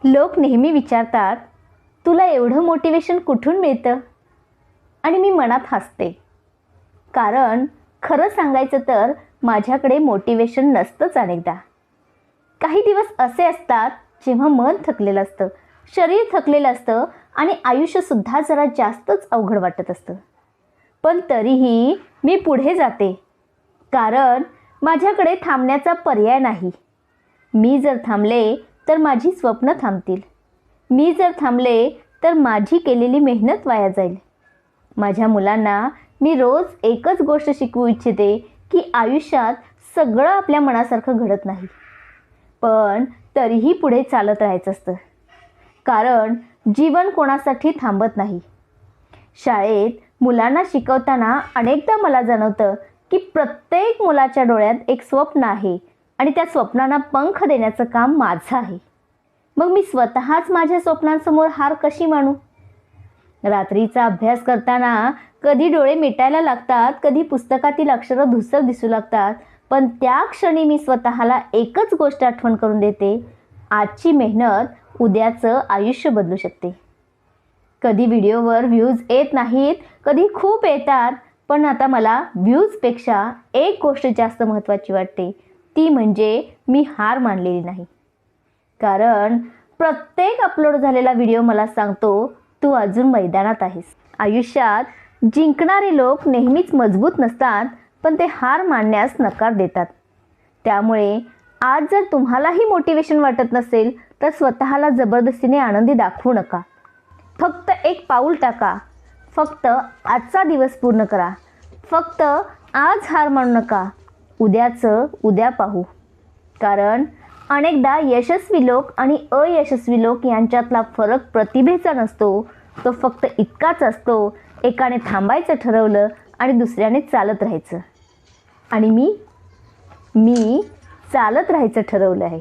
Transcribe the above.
लोक नेहमी विचारतात, तुला एवढं मोटिवेशन कुठून मिळतं? आणि मी मनात हसते. कारण खरं सांगायचं तर माझ्याकडे मोटिवेशन नसतंच. अनेकदा काही दिवस असे असतात जेव्हा मन थकलेलं असतं, शरीर थकलेलं असतं आणि आयुष्यसुद्धा जरा जास्तच अवघड वाटत असतं. पण तरीही मी पुढे जाते, कारण माझ्याकडे थांबण्याचा पर्याय नाही. मी जर थांबले तर माझी स्वप्न थांबतील. मी जर थांबले तर माझी केलेली मेहनत वाया जाईल. माझ्या मुलांना मी रोज एकच गोष्ट शिकवू इच्छिते की आयुष्यात सगळं आपल्या मनासारखं घडत नाही, पण तरीही पुढे चालत राहायचं असतं. कारण जीवन कोणासाठी थांबत नाही. शाळेत मुलांना शिकवताना अनेकदा मला जाणवतं की प्रत्येक मुलाच्या डोळ्यात एक स्वप्न आहे आणि त्या स्वप्नांना पंख देण्याचं काम माझं आहे. मग मी स्वतःच माझ्या स्वप्नांसमोर हार कशी मानू? रात्रीचा अभ्यास करताना कधी डोळे मिटायला लागतात, कधी पुस्तकातील अक्षरं धूसर दिसू लागतात, पण त्या क्षणी मी स्वतःला एकच गोष्ट आठवण करून देते, आजची मेहनत उद्याचं आयुष्य बदलू शकते. कधी व्हिडिओवर व्ह्यूज येत नाहीत, कधी खूप येतात, पण आता मला व्ह्यूजपेक्षा एक गोष्ट जास्त महत्त्वाची वाटते, ती म्हणजे मी हार मानलेली नाही. कारण प्रत्येक अपलोड झालेला व्हिडिओ मला सांगतो, तू अजून मैदानात आहेस. आयुष्यात जिंकणारे लोक नेहमीच मजबूत नसतात, पण ते हार मानण्यास नकार देतात. त्यामुळे आज जर तुम्हालाही मोटिवेशन वाटत नसेल तर स्वतःला जबरदस्तीने आनंदी दाखवू नका. फक्त एक पाऊल टाका. फक्त आजचा दिवस पूर्ण करा. फक्त आज हार मानू नका. उद्याचं उद्या पाहू. कारण अनेकदा यशस्वी लोक आणि अयशस्वी लोक यांच्यातला फरक प्रतिभेचा नसतो, तो फक्त इतकाच असतो, एकाने थांबायचं ठरवलं आणि दुसऱ्याने चालत राहायचं. आणि मी चालत राहायचं ठरवलं आहे.